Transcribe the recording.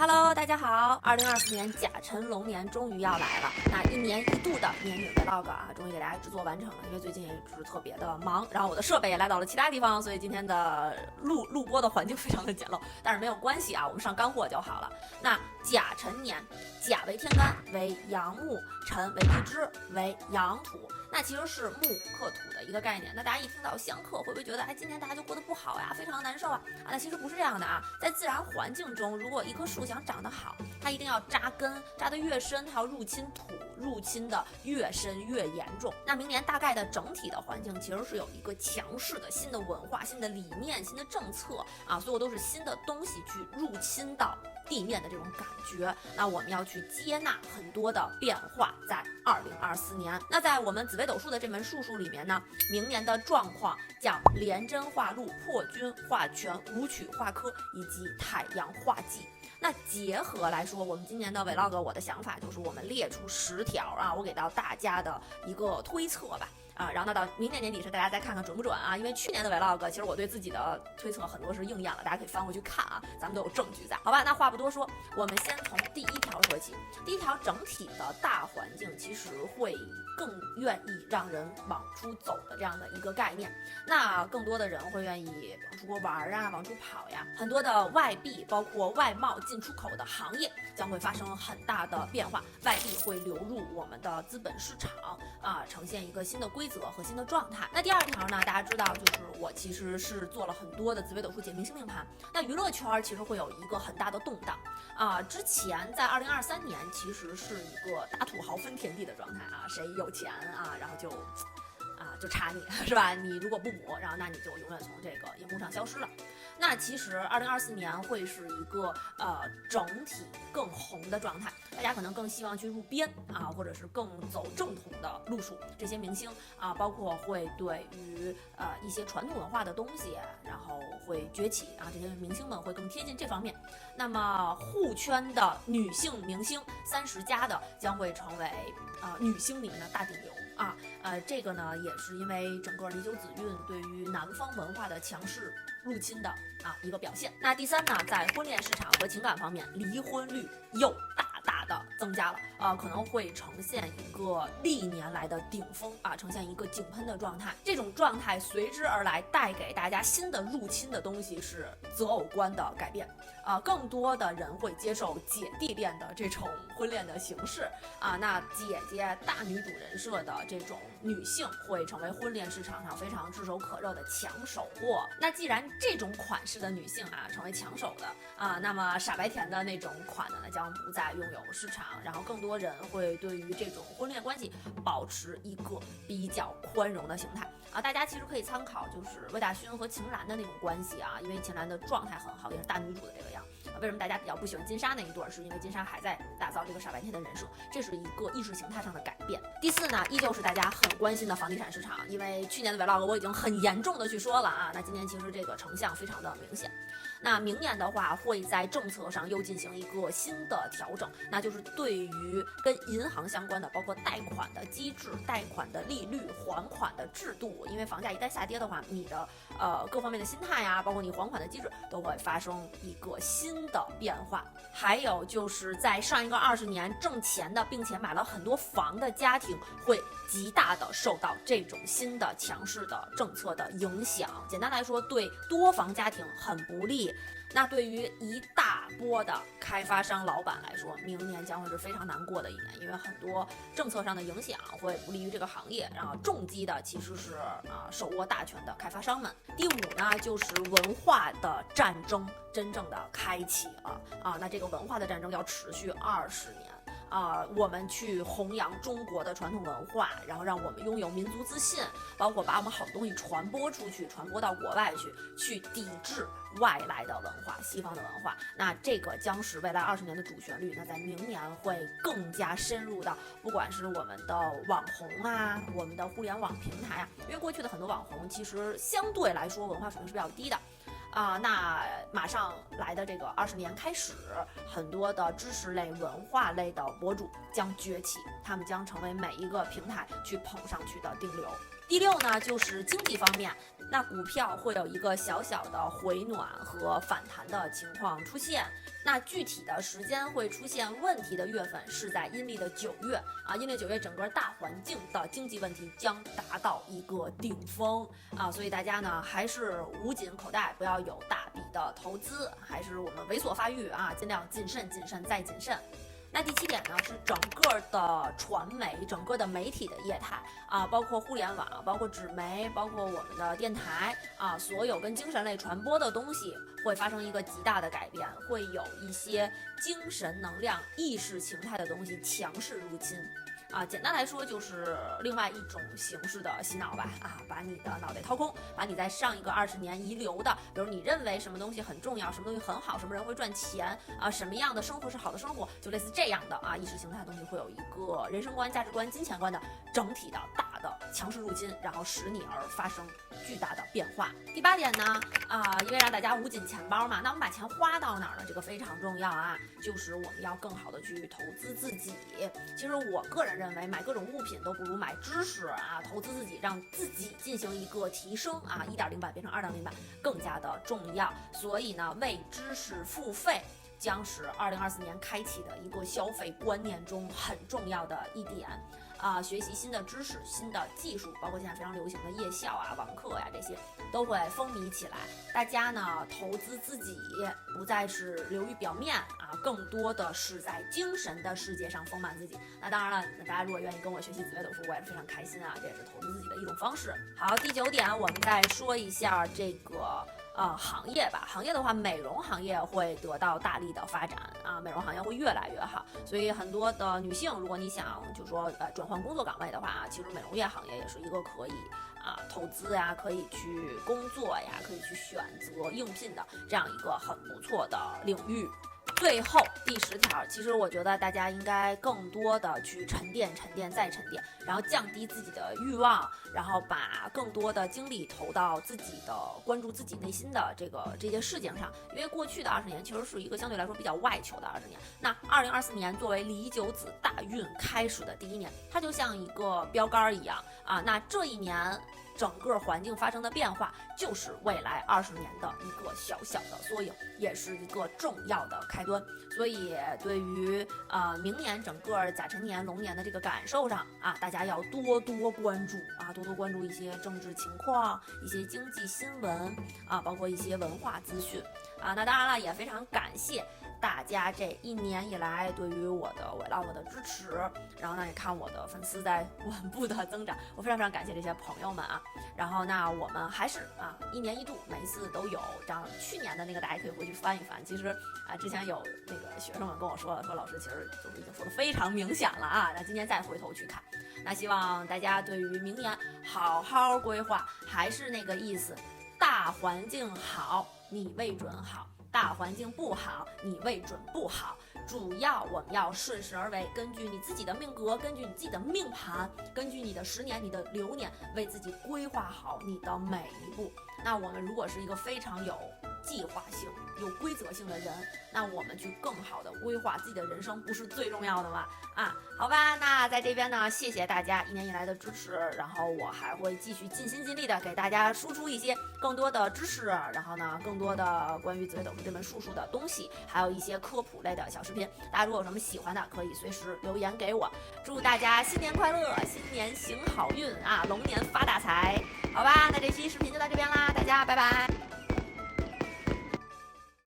Hello，大家好，2024年甲辰龙年终于要来了，那1年1度的年女 vlog 啊，终于给大家制作完成了。因为最近也是特别的忙，然后我的设备也来到了其他地方，所以今天的录播的环境非常的简陋，但是没有关系啊，我们上干货就好了。那甲辰年，甲为天干，为阳木，辰为地支，为阳土。那其实是木克土的一个概念。那大家一听到相克，会不会觉得今年大家就过得不好呀，非常难受啊？那其实不是这样的啊。在自然环境中，如果一棵树想长得好，它一定要扎根，扎得越深，它要入侵土，入侵的越深越严重。那明年大概的整体的环境其实是有一个强势的新的文化、新的理念、新的政策啊，所有都是新的东西去入侵到地面的这种感觉。那我们要去接纳很多的变化，在2024年。那在我们紫微斗数的这门术数里面呢，明年的状况叫廉贞化禄、破军化权、武曲化科以及太阳化忌。那结合来说，我们今年的 vlog 我的想法就是我们列出10条啊，我给到大家的一个推测吧。然后呢，到明年年底时大家再看看准不准啊？因为去年的 vlog 其实我对自己的推测很多是应验了，大家可以翻回去看啊，咱们都有证据在，好吧？那话不多说，我们先从第1条说起。第1条，整体的大环境其实会更愿意让人往出走的这样的一个概念。那更多的人会愿意往出国玩啊，往出跑呀，很多的外币包括外贸进出口的行业将会发生很大的变化，外币会流入我们的资本市场啊，呈现一个新的规则和新的状态。那第2条呢，大家知道就是我其实是做了很多的紫微斗数解明星命盘，那娱乐圈其实会有一个很大的动荡啊。之前在2023年其实是一个大土豪分田地的状态啊，谁有钱啊，然后就插你是吧？你如果不补，然后那你就永远从这个荧幕上消失了。那其实2024年会是一个整体更红的状态，大家可能更希望去入编啊，或者是更走正统的路数。这些明星啊，包括会对于一些传统文化的东西，然后会崛起啊，这些明星们会更贴近这方面。那么互圈的女性明星30+的将会成为女星里面的大顶流。这个呢也是因为整个离9子运对于南方文化的强势入侵的一个表现。那第3呢，在婚恋市场和情感方面，离婚率又大的增加了可能会呈现一个历年来的顶峰呈现一个井喷的状态。这种状态随之而来带给大家新的入侵的东西是择偶观的改变更多的人会接受姐弟恋的这种婚恋的形式那姐姐大女主人设的这种女性会成为婚恋市场上非常炙手可热的抢手货。那既然这种款式的女性成为抢手的那么傻白甜的那种款的呢将不再拥有市场，然后更多人会对于这种婚恋关系保持一个比较宽容的形态大家其实可以参考就是魏大勋和秦岚的那种关系因为秦岚的状态很好，也是大女主的这个样为什么大家比较不喜欢金莎那一对，是因为金莎还在打造这个傻白甜的人设，这是一个意识形态上的改变。第4呢，依旧是大家很关心的房地产市场，因为去年的 vlog 我已经很严重的去说了那今年其实这个成像非常的明显。那明年的话会在政策上又进行一个新的调整，那就是对于跟银行相关的，包括贷款的机制、贷款的利率、还款的制度，因为房价一旦下跌的话，你的各方面的心态包括你还款的机制都会发生一个新的变化。还有就是在上一个20年挣钱的，并且买了很多房的家庭，会极大的受到这种新的强势的政策的影响。简单来说，对多房家庭很不利。那对于一大波的开发商老板来说，明年将会是非常难过的一年，因为很多政策上的影响会不利于这个行业，然后重击的其实是手握大权的开发商们。第5呢，就是文化的战争真正的开启了那这个文化的战争要持续20年。我们去弘扬中国的传统文化，然后让我们拥有民族自信，包括把我们好东西传播出去，传播到国外去抵制外来的文化，西方的文化。那这个将是未来20年的主旋律。那在明年会更加深入到，不管是我们的网红我们的互联网平台因为过去的很多网红其实相对来说文化水平是比较低的。那马上来的这个20年开始，很多的知识类、文化类的博主将崛起，他们将成为每一个平台去捧上去的顶流。第6呢，就是经济方面。那股票会有一个小小的回暖和反弹的情况出现，那具体的时间会出现问题的月份是在阴历的9月啊，阴历9月整个大环境的经济问题将达到一个顶峰啊，所以大家呢还是捂紧口袋，不要有大笔的投资，还是我们猥琐发育啊，尽量谨慎、谨慎再谨慎。那第7点呢，是整个的传媒、整个的媒体的业态啊，包括互联网、包括纸媒、包括我们的电台啊，所有跟精神类传播的东西会发生一个极大的改变，会有一些精神能量、意识形态的东西强势入侵。啊，简单来说就是另外一种形式的洗脑吧，啊，把你的脑袋掏空，把你在上一个20年遗留的，比如你认为什么东西很重要，什么东西很好，什么人会赚钱啊，什么样的生活是好的生活，就类似这样的啊，意识形态的东西会有一个人生观、价值观、金钱观的整体的大的强势入侵，然后使你而发生巨大的变化。第8点呢，因为让大家捂紧钱包嘛，那我们把钱花到哪儿呢？这个非常重要啊，就是我们要更好的去投资自己。其实我个人认为买各种物品都不如买知识啊，投资自己，让自己进行一个提升啊，1.0版变成2.0版更加的重要。所以呢，为知识付费将是2024年开启的一个消费观念中很重要的一点。学习新的知识、新的技术，包括现在非常流行的夜校啊、网课呀，这些都会风靡起来。大家呢投资自己，不再是流于表面啊，更多的是在精神的世界上丰满自己。那当然了，大家如果愿意跟我学习紫微斗数，我也是非常开心啊，这也是投资自己的一种方式。好，第9点，我们再说一下这个。行业吧，行业的话，美容行业会得到大力的发展啊，美容行业会越来越好。所以很多的女性，如果你想就说转换工作岗位的话，其实美容业行业也是一个可以投资呀，可以去工作呀，可以去选择应聘的这样一个很不错的领域。最后第10条，其实我觉得大家应该更多的去沉淀、沉淀再沉淀，然后降低自己的欲望，然后把更多的精力投到自己的关注自己内心的这些事情上。因为过去的20年其实是一个相对来说比较外求的20年，那2024年作为李九子大运开始的第1年，它就像一个标杆一样啊。那这一年整个环境发生的变化，就是未来20年的一个小小的缩影，也是一个重要的开端。所以对于明年整个甲辰年龙年的这个感受上啊，大家要多多关注啊，多多关注一些政治情况、一些经济新闻啊，包括一些文化资讯啊。那当然了，也非常感谢大家这1年以来对于我的vlog的支持，然后呢也看我的粉丝在稳步的增长，我非常非常感谢这些朋友们啊。然后那我们还是1年1度，每一次都有，这样去年的那个大家可以回去翻一翻。其实之前有那个学生们跟我说老师其实就是已经说的非常明显了啊，那今年再回头去看，那希望大家对于明年好好规划，还是那个意思，大环境好你未准好，大环境不好你未准不好，主要我们要顺势而为，根据你自己的命格，根据你自己的命盘，根据你的10年、你的流年，为自己规划好你的每一步。那我们如果是一个非常有计划性、有规则性的人，那我们去更好的规划自己的人生，不是最重要的吗？好吧，那在这边呢，谢谢大家1年以来的支持，然后我还会继续尽心尽力的给大家输出一些更多的知识，然后呢，更多的关于紫微斗数这门术数的东西，还有一些科普类的小视频。大家如果有什么喜欢的，可以随时留言给我。祝大家新年快乐，新年行好运啊，龙年发大财！好吧，那这期视频就到这边啦，大家拜拜。